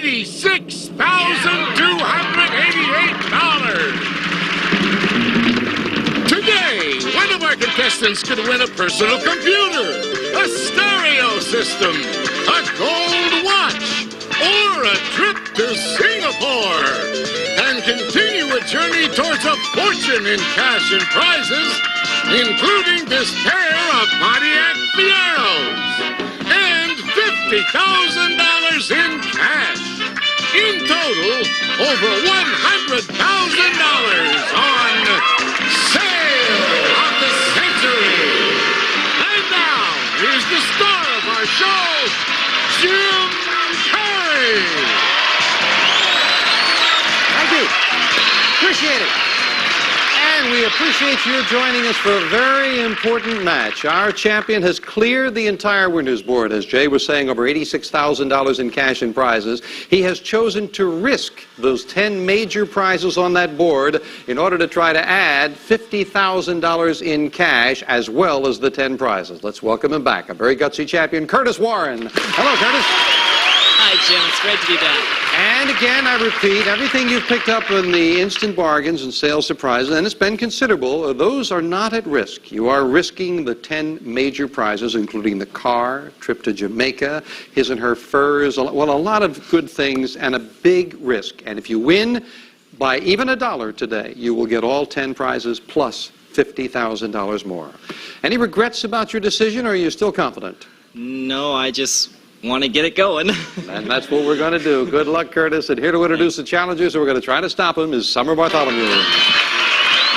$86,288. Today, one of our contestants could win a personal computer, a stereo system, a gold watch, or a trip to Singapore, and continue a journey towards a fortune in cash and prizes, including this pair of Pontiac Fieros and $50,000 in cash. In total, over $100,000 on Sale of the Century. And now, here's the star of our show, Jim Carrey. Thank you. Appreciate it. And we appreciate you joining us for a very important match. Our champion has cleared the entire winner's board, as Jay was saying, over $86,000 in cash and prizes. He has chosen to risk those 10 major prizes on that board in order to try to add $50,000 in cash as well as the 10 prizes. Let's welcome him back, a very gutsy champion, Curtis Warren. Hello, Curtis. Hi, Jim. It's great to be back. And again, I repeat, everything you've picked up in the instant bargains and sales surprises, and it's been considerable, those are not at risk. You are risking the 10 major prizes, including the car, trip to Jamaica, his and her furs, well, a lot of good things and a big risk. And if you win by even $1 today, you will get all 10 prizes plus $50,000 more. Any regrets about your decision, or are you still confident? No, I just want to get it going. And that's what we're going to do. Good luck, Curtis. And here to introduce the challengers, and we're going to try to stop him, is Summer Bartholomew.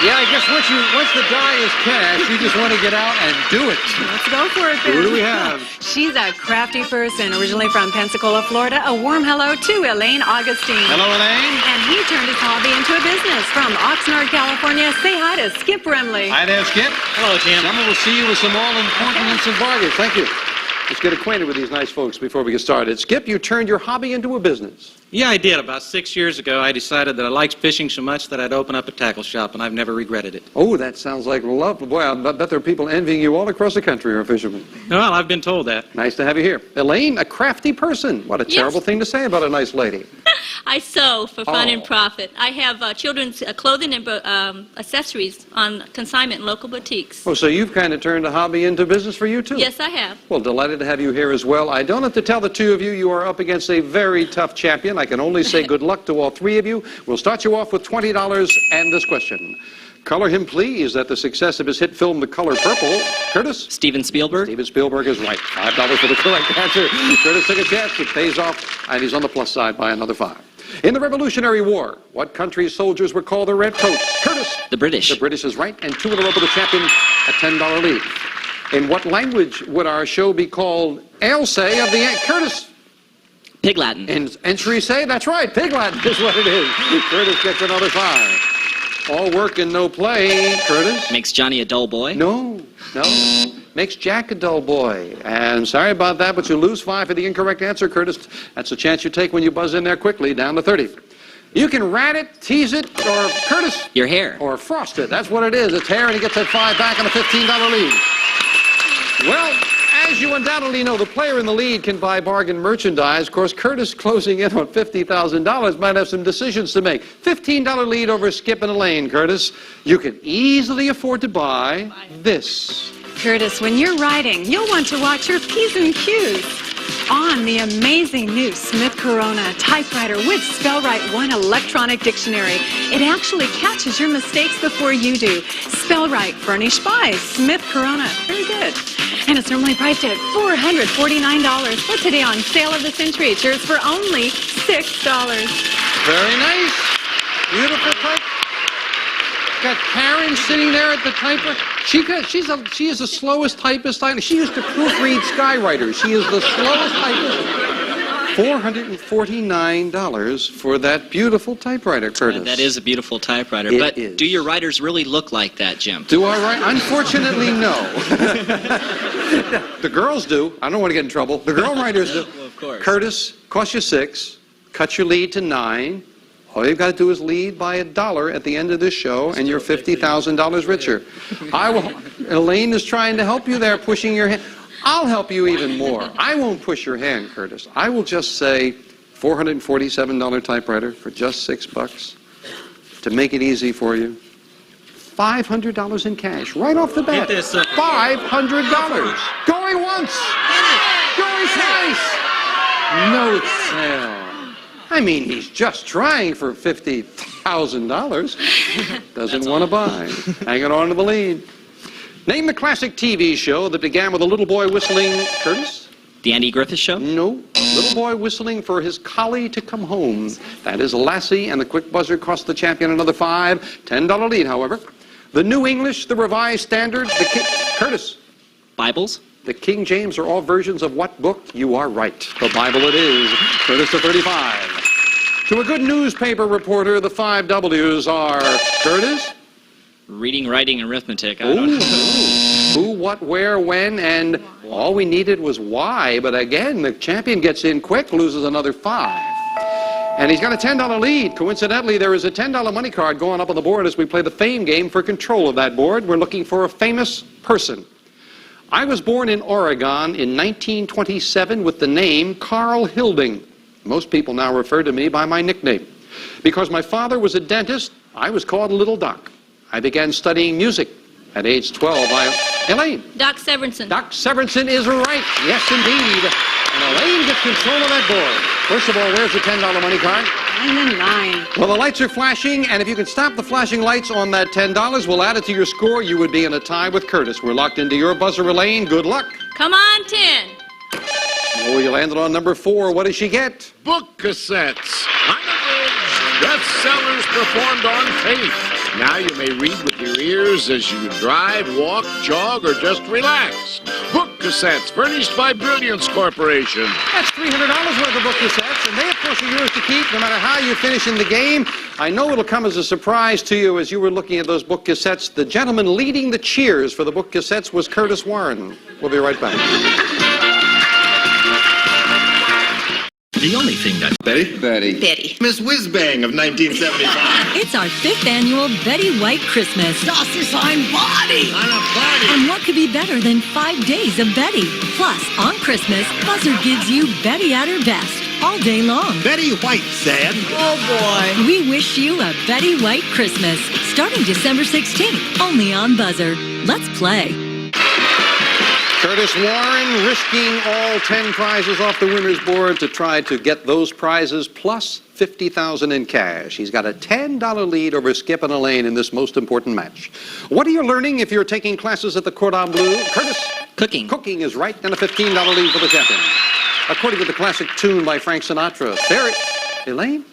Yeah, I guess once the die is cast, you just want to get out and do it. Let's go for it, then. Who do we have? She's a crafty person, originally from Pensacola, Florida. A warm hello to Elaine Augustine. Hello, Elaine. And he turned his hobby into a business. From Oxnard, California, say hi to Skip Remley. Hi there, Skip. Hello, Jim. Summer will see you with some all-important instant bargains. Thank you. Let's get acquainted with these nice folks before we get started. Skip, you turned your hobby into a business. Yeah, I did. About 6 years ago, I decided that I liked fishing so much that I'd open up a tackle shop, and I've never regretted it. Oh, that sounds like love. Boy, I bet there are people envying you all across the country who are fishermen. Well, I've been told that. Nice to have you here. Elaine, a crafty person. What a terrible thing to say about a nice lady. I sew for fun and profit. I have children's clothing and accessories on consignment in local boutiques. Oh, so you've kind of turned a hobby into business for you, too? Yes, I have. Well, delighted to have you here as well. I don't have to tell the two of you, you are up against a very tough champion. I can only say good luck to all three of you. We'll start you off with $20 and this question. Color him, please, at the success of his hit film, The Color Purple. Curtis? Steven Spielberg. Steven Spielberg is right. $5 for the correct answer. Curtis took a chance. It pays off, and he's on the plus side by another $5. In the Revolutionary War, what country's soldiers were called the Redcoats? Curtis? The British. The British is right, and 2 in a row for the champion, a $10 lead. In what language would our show be called Ailsay of the Curtis? Pig Latin. In entry say, that's right, Pig Latin is what it is. Curtis gets another $5. All work and no play, Curtis. Makes Johnny a dull boy. No. Makes Jack a dull boy. And sorry about that, but you lose $5 for the incorrect answer, Curtis. That's a chance you take when you buzz in there quickly, down to 30. You can rat it, tease it, or Curtis. Your hair. Or frost it. That's what it is. It's hair, and he gets that $5 back on a $15 lead. Well, as you undoubtedly know, the player in the lead can buy bargain merchandise. Of course, Curtis closing in on $50,000 might have some decisions to make. $15 lead over Skip and Elaine, Curtis. You can easily afford to buy this. Curtis, when you're writing, you'll want to watch your P's and Q's on the amazing new Smith Corona typewriter with Spellwrite One electronic dictionary. It actually catches your mistakes before you do. Spellwrite, furnished by Smith Corona. Very good. And it's normally priced at $449, but today on Sale of the Century, it's yours for only $6. Very nice. Beautiful type. Got Karen sitting there at the typewriter. She is the slowest typist. She used to proofread Skywriter. She is the slowest typist. $449 for that beautiful typewriter, Curtis. That is a beautiful typewriter. It but is. Do your writers really look like that, Jim? Do I write? Unfortunately, no. The girls do. I don't want to get in trouble. The girl writers do. Well, of course. Curtis, cost you $6. Cut your lead to $9. All you've got to do is lead by $1 at the end of this show, and you're $50,000 richer. Elaine is trying to help you there, pushing your hand. I'll help you even more. I won't push your hand, Curtis. I will just say $447 typewriter for just $6. To make it easy for you, $500 in cash, right off the bat. Get this, $500. Going once. Going twice. No sale. I mean, he's just trying for $50,000. Doesn't want to buy. Hanging on to the lead. Name the classic TV show that began with a little boy whistling, Curtis? The Andy Griffith Show? No. Little boy whistling for his collie to come home. That is Lassie, and the quick buzzer cost the champion another $5. $10 lead, however. The New English, the Revised Standard, Curtis. Bibles? The King James are all versions of what book? You are right. The Bible it is. Curtis to 35. To a good newspaper reporter, the 5 W's are, Curtis? Reading, writing, and arithmetic. I don't Ooh. know. Who, what, where, when, and all we needed was why. But again, the champion gets in quick, loses another $5. And he's got a $10 lead. Coincidentally, there is a $10 money card going up on the board as we play the fame game for control of that board. We're looking for a famous person. I was born in Oregon in 1927 with the name Carl Hilding. Most people now refer to me by my nickname. Because my father was a dentist, I was called Little Doc. I began studying music at age 12. Elaine. Doc Severinsen. Doc Severinsen is right. Yes, indeed. And Elaine gets control of that board. First of all, where's the $10 money card? 9 and 9. Well, the lights are flashing, and if you can stop the flashing lights on that $10, we'll add it to your score. You would be in a tie with Curtis. We're locked into your buzzer, Elaine. Good luck. Come on, 10. Oh, you landed on number 4. What does she get? Book cassettes. Unabridged bestsellers performed on tape. Now you may read with your ears as you drive, walk, jog, or just relax. Book cassettes furnished by Brilliance Corporation. That's $300 worth of book cassettes, and they, of course, are yours to keep no matter how you finish in the game. I know it'll come as a surprise to you as you were looking at those book cassettes. The gentleman leading the cheers for the book cassettes was Curtis Warren. We'll be right back. The only thing that... Betty? Betty. Miss Whizbang of 1975. It's our 5th annual Betty White Christmas. Sausage line body! On a party! And what could be better than 5 days of Betty? Plus, on Christmas, Buzzard gives you Betty at her best all day long. Betty White said... Oh, boy. We wish you a Betty White Christmas, starting December 16th, only on Buzzard. Let's play. Curtis Warren risking all 10 prizes off the winner's board to try to get those prizes plus $50,000 in cash. He's got a $10 lead over Skip and Elaine in this most important match. What are you learning if you're taking classes at the Cordon Bleu? Curtis? Cooking. Cooking is right, and a $15 lead for the champion. According to the classic tune by Frank Sinatra. Elaine?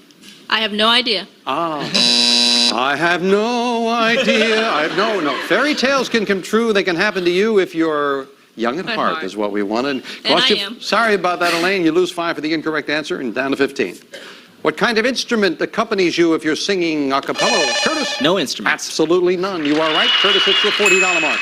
I have no idea. I have no idea. No. Fairy tales can come true. They can happen to you if you're young at heart, is what we wanted. And I am. Sorry about that, Elaine. You lose 5 for the incorrect answer and down to 15. What kind of instrument accompanies you if you're singing a cappella? Curtis? No instruments. Absolutely none. You are right. Curtis, it's the $40 mark.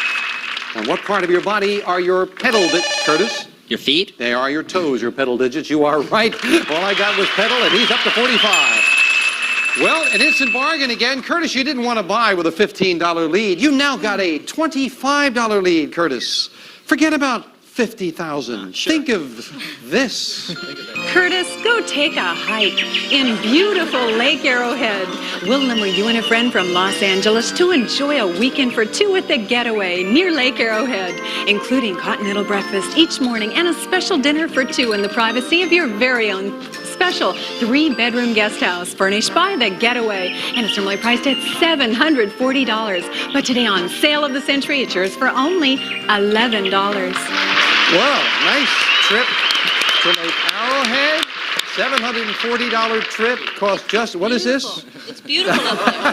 And what part of your body are your pedal digits, Curtis? Your feet? They are your toes, your pedal digits. You are right. All I got was pedal, and he's up to 45. Well, an instant bargain again. Curtis, you didn't want to buy with a $15 lead. You now got a $25 lead, Curtis. Forget about $50,000. Sure. Think of this. Curtis, go take a hike in beautiful Lake Arrowhead. We'll number you and a friend from Los Angeles to enjoy a weekend for 2 at the Getaway near Lake Arrowhead, including continental breakfast each morning and a special dinner for 2 in the privacy of your very own special 3-bedroom guest house furnished by the Getaway. And it's normally priced at $740. But today on Sale of the Century, it's yours for only $11. Wow, nice trip to Lake Arrowhead. $740 trip. Cost just, what is this? It's beautiful up there,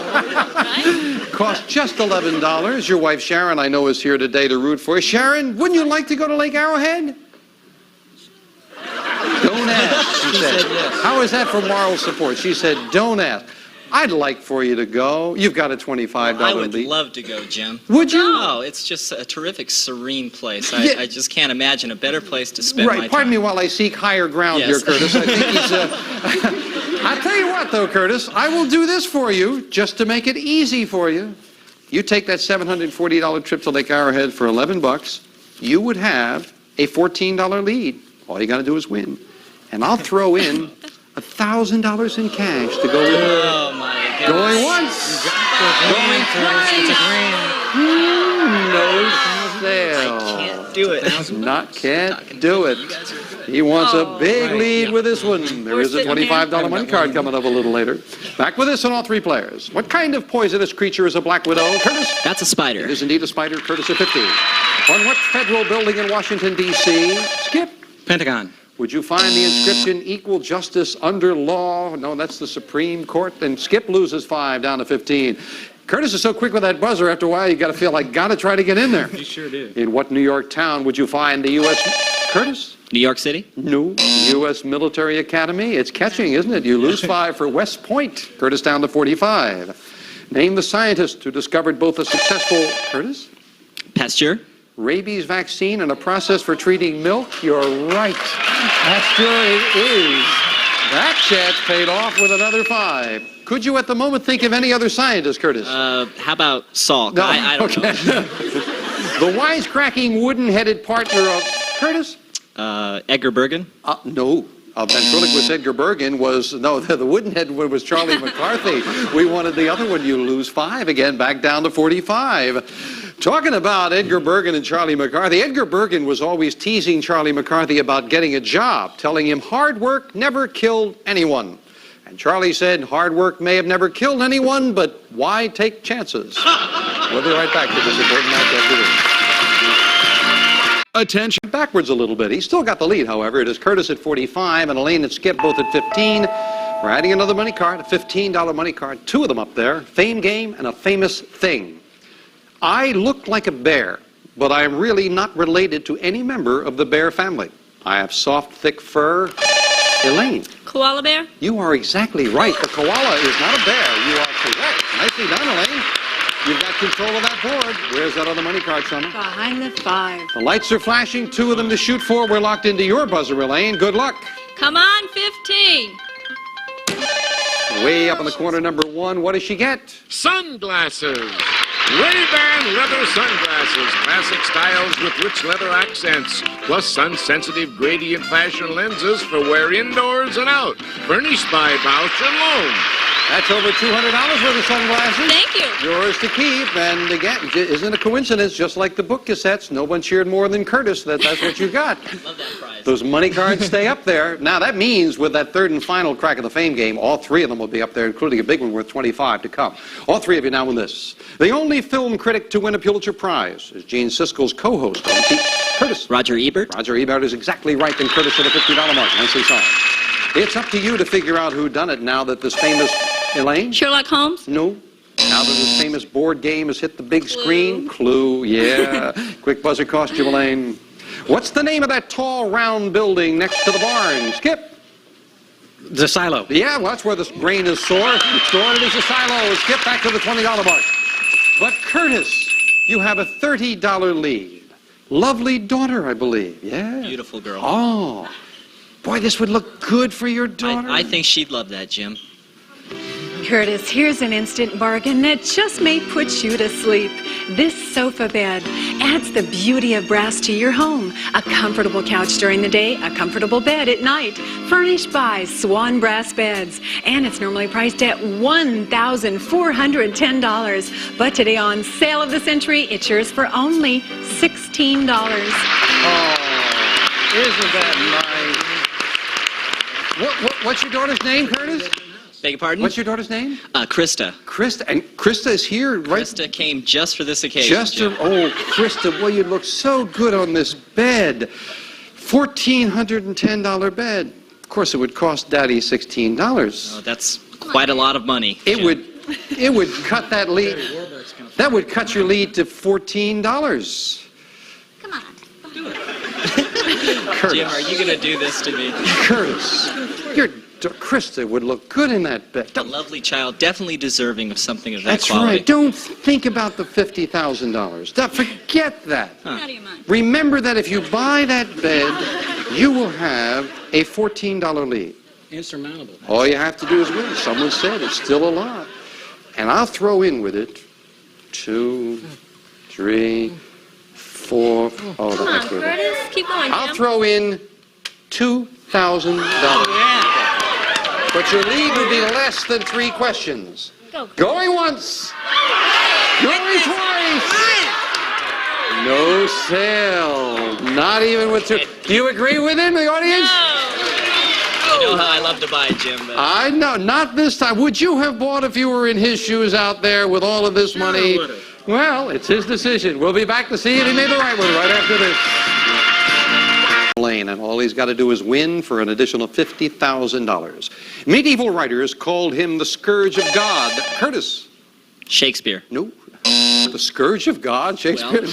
right? Cost just $11. Your wife Sharon, I know, is here today to root for you. Sharon, wouldn't you like to go to Lake Arrowhead? Don't ask, she said. How is that for moral support? She said, don't ask. I'd like for you to go. You've got a $25 I would lead. love to go, Jim. Would you? Oh, it's just a terrific, serene place. Yeah. I just can't imagine a better place to spend my Right. time. Pardon me while I seek higher ground Yes. here, Curtis. I think he's... I'll tell you what, though, Curtis. I will do this for you just to make it easy for you. You take that $740 trip to Lake Arrowhead for $11. You would have a $14 lead. All you got to do is win. And I'll throw in $1,000 in cash to go with it. Oh, my goodness. Going once. Going twice. No sale. Can't do it. Can't do it. He wants a big lead with this one. There is a $25 money card coming up a little later. Back with this on all three players. What kind of poisonous creature is a black widow? Curtis? That's a spider. It is indeed a spider. Curtis at 50. On what federal building in Washington, D.C.? Skip. Pentagon. Would you find the inscription equal justice under law? No, that's the Supreme Court. And Skip loses 5 down to 15. Curtis is so quick with that buzzer, after a while you got to feel like, got to try to get in there. You sure do. In what New York town would you find the U.S. Curtis? New York City? No. U.S. Military Academy. It's catching, isn't it? You lose 5 for West Point. Curtis down to 45. Name the scientist who discovered both a successful, Curtis? Pasteur? Rabies vaccine and a process for treating milk. You're right. Pasteur it is. That chance paid off with another 5. Could you at the moment think of any other scientist, Curtis? How about Salk? No, I don't know. The wisecracking wooden-headed partner of Curtis? Edgar Bergen? No. Ventriloquist Edgar Bergen was, no, the wooden-headed one was Charlie McCarthy. We wanted the other one. You lose 5 again, back down to 45. Talking about Edgar Bergen and Charlie McCarthy, Edgar Bergen was always teasing Charlie McCarthy about getting a job, telling him hard work never killed anyone. And Charlie said hard work may have never killed anyone, but why take chances? We'll be right back to this important match after this. Attention. Backwards a little bit. He's still got the lead, however. It is Curtis at 45 and Elaine and Skip both at 15. We're adding another money card, a $15 money card. 2 of them up there. Fame game and a famous thing. I look like a bear, but I am really not related to any member of the bear family. I have soft, thick fur. Elaine. Koala bear? You are exactly right. The koala is not a bear. You are correct. Nicely done, Elaine. You've got control of that board. Where's that other money card, Summer? Behind the 5. The lights are flashing. 2 of them to shoot for. We're locked into your buzzer, Elaine. Good luck. Come on, 15. Way up in the corner, number 1. What does she get? Sunglasses. Ray-Ban leather sunglasses. Classic styles with rich leather accents. Plus sun-sensitive gradient fashion lenses for wear indoors and out. Furnished by Bausch & Lomb. That's over $200 worth of sunglasses. Thank you. Yours to keep. And again, isn't it a coincidence? Just like the book cassettes, no one cheered more than Curtis that that's what you got. Love that prize. Those money cards stay up there. Now, that means with that third and final crack of the fame game, all 3 of them will be up there, including a big one worth 25 to come. All 3 of you now win this. The only film critic to win a Pulitzer Prize is Gene Siskel's co-host on Curtis. Roger Ebert? Roger Ebert is exactly right. Then Curtis at a $50 mark. Nicely signed. It's up to you to figure out who done it now that this famous... Elaine? Sherlock Holmes? No. Now that this famous board game has hit the big screen. Clue, yeah. Quick buzzer cost you, Elaine. What's the name of that tall, round building next to the barn? Skip. The silo. Yeah, well, that's where the grain is stored. Stored is a silo. Skip back to the $20 mark. But Curtis, you have a $30 lead. Lovely daughter, I believe. Yeah. Beautiful girl. Oh. Boy, this would look good for your daughter. I think she'd love that, Jim. Curtis, here's an instant bargain that just may put you to sleep. This sofa bed adds the beauty of brass to your home. A comfortable couch during the day, a comfortable bed at night. Furnished by Swan Brass Beds. And it's normally priced at $1,410. But today on Sale of the Century, it's yours for only $16. Oh, isn't that nice? What's your daughter's name, Curtis? Beg your pardon? What's your daughter's name? Krista. Krista. And Krista is here, right? Krista came just for this occasion. Oh, Krista, boy, you look so good on this bed. $1,410 bed. Of course, it would cost Daddy $16. Oh, that's quite a lot of money. It would cut that lead. That would cut your lead to $14. Come on. Do it. Curtis. Jim, are you going to do this to me? Curtis, Krista would look good in that bed. A lovely child, definitely deserving of something of that That's quality. right. Don't think about the $50,000. Forget that. Out of your mind. Remember that if you buy that bed, you will have a $14 lead. Insurmountable. All you have to do is win. Someone said it's still a lot. And I'll throw in with it 2, 3, 4. Come Oh, on, that's good. Curtis. Keep going, I'll Jim. throw in $2,000. But your lead would be less than 3 questions. Go. Going once. Going twice. No sale. Not even with 2. Do you agree with him, the audience? You know how I love to buy, Jim. But I know, not this time. Would you have bought if you were in his shoes out there with all of this money? Well, it's his decision. We'll be back to see if he made the right one right after this. Elaine, and all he's got to do is win for an additional $50,000. Medieval writers called him the Scourge of God. Curtis. Shakespeare. No. The Scourge of God, Shakespeare?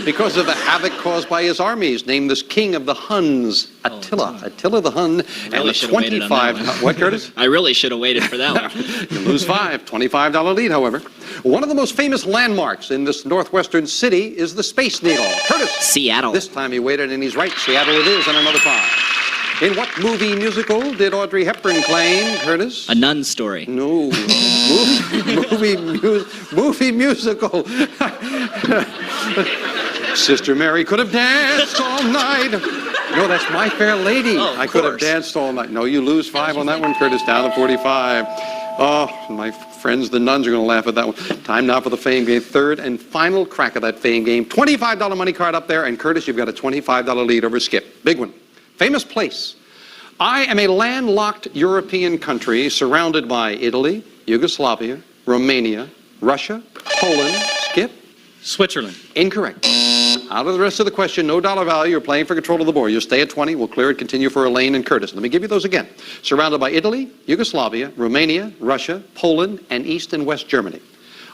Because of the havoc caused by his armies. Named this king of the Huns, Attila. Attila the Hun. And the 25... What, Curtis? I really should have waited for that one. You lose 5. $25 lead, however. One of the most famous landmarks in this northwestern city is the Space Needle. Curtis. Seattle. This time he waited, and he's right. Seattle it is, and another 5. In what movie musical did Audrey Hepburn claim, Curtis? A Nun Story. No. movie musical. Sister Mary could have danced all night. No, that's My Fair Lady. Oh, I could have danced all night. No, you lose 5 on that one, Curtis, down to 45. Oh, my friends, the nuns are going to laugh at that one. Time now for the fame game. Third and final crack of that fame game. $25 money card up there, and Curtis, you've got a $25 lead over Skip. Big one. Famous place. I am a landlocked European country surrounded by Italy, Yugoslavia, Romania, Russia, Poland. Skip? Switzerland. Incorrect. Out of the rest of the question, no dollar value. You're playing for control of the board. You'll stay at 20. We'll clear it. Continue for Elaine and Curtis. Let me give you those again. Surrounded by Italy, Yugoslavia, Romania, Russia, Poland, and East and West Germany.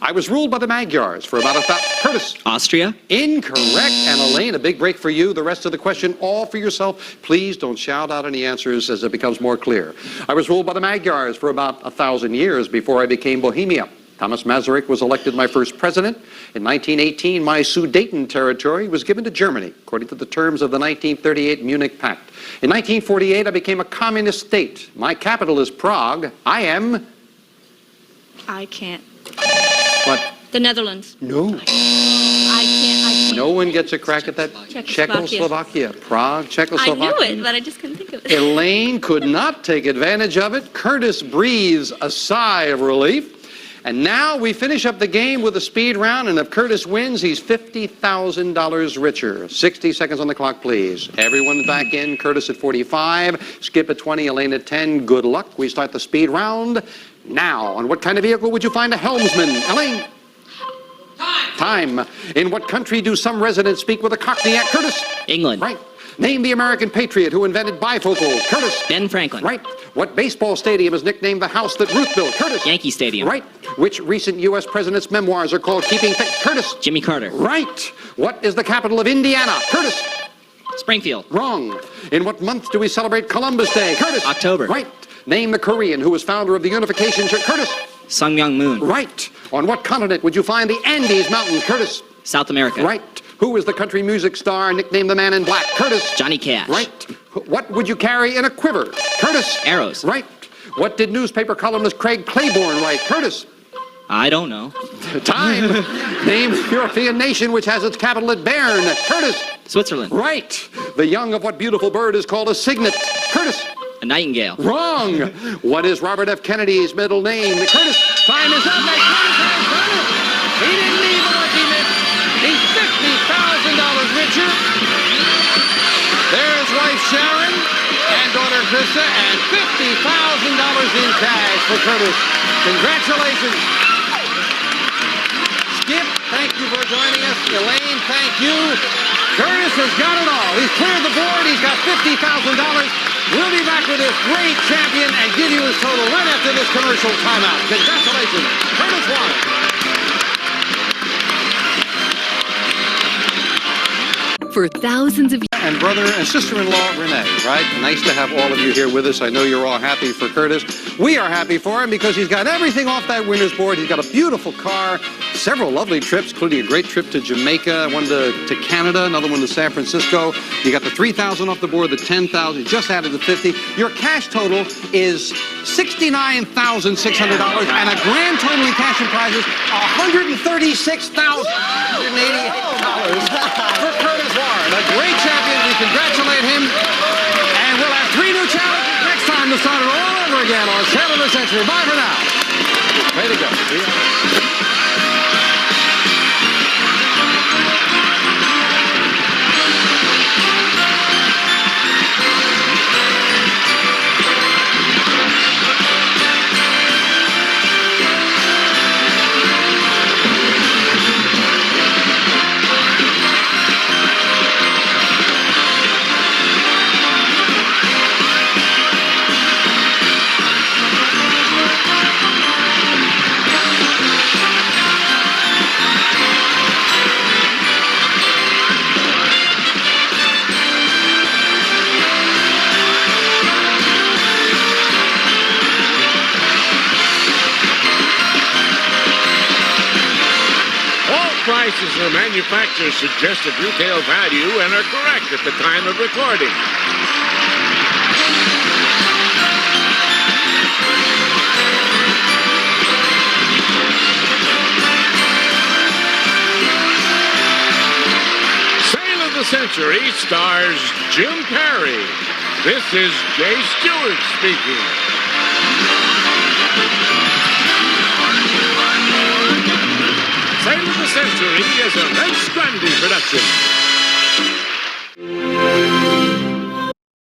I was ruled by the Magyars for about Curtis. Austria. Incorrect. And Elaine, a big break for you. The rest of the question, all for yourself. Please don't shout out any answers as it becomes more clear. I was ruled by the Magyars for about 1,000 years before I became Bohemia. Thomas Masaryk was elected my first president. In 1918, my Sudeten territory was given to Germany, according to the terms of the 1938 Munich Pact. In 1948, I became a communist state. My capital is Prague. I am... I can't. What? The Netherlands. No. I can't. No one gets a crack at that. Czechoslovakia. Prague, Czechoslovakia. I knew it, but I just couldn't think of it. Elaine could not take advantage of it. Curtis breathes a sigh of relief. And now we finish up the game with a speed round, and if Curtis wins, he's $50,000 richer. 60 seconds on the clock, please. Everyone back in. Curtis at 45, Skip at 20, Elaine at 10. Good luck. We start the speed round now. On what kind of vehicle would you find a helmsman? Elaine? Time. In what country do some residents speak with a Cockney accent? Curtis? England. Right. Name the American patriot who invented bifocals. Curtis? Ben Franklin. Right. What baseball stadium is nicknamed the house that Ruth built? Curtis? Yankee Stadium. Right. Which recent U.S. president's memoirs are called Keeping Faith? Curtis? Jimmy Carter. Right. What is the capital of Indiana? Curtis? Springfield. Wrong. In what month do we celebrate Columbus Day? Curtis? October. Right. Name the Korean who was founder of the Unification Church. Curtis? Sung Myung Moon. Right. On what continent would you find the Andes Mountains? Curtis? South America. Right. Who is the country music star nicknamed the Man in Black? Curtis? Johnny Cash. Right. What would you carry in a quiver? Curtis? Arrows. Right. What did newspaper columnist Craig Claiborne write? Curtis? I don't know. Time. Name the European nation which has its capital at Bern. Curtis? Switzerland. Right. The young of what beautiful bird is called a cygnet? Curtis? A nightingale. Wrong. What is Robert F. Kennedy's middle name? Curtis? Time is up. Curtis has done it. He didn't need the lucky mix. He's $50,000 richer. There's wife Sharon and daughter Krista and $50,000 in cash for Curtis. Congratulations. Skip, thank you for joining us. Elaine, thank you. Curtis has got it all. He's cleared the board. He's got $50,000. We'll be back with this great champion and give you his total right after this commercial timeout. Congratulations. Curtis won. For thousands of And brother and sister-in-law Renee, right? Nice to have all of you here with us. I know you're all happy for Curtis. We are happy for him because he's got everything off that winner's board. He's got a beautiful car, several lovely trips, including a great trip to Jamaica, one to Canada, another one to San Francisco. You got the $3,000 off the board, the $10,000, just added the $50,000. Your cash total is $69,600 and a grand total in cash and prizes $136,880 for Curtis Warren. A great champion. We congratulate him, and we'll have 3 new challenges next time to start it all over again on Tale of the Century. Bye for now. Way to go. Prices are manufacturer's suggested retail value and are correct at the time of recording. Sale of the Century stars Jim Perry. This is Jay Stewart speaking. Sale of the Century is a Red Scrandy production.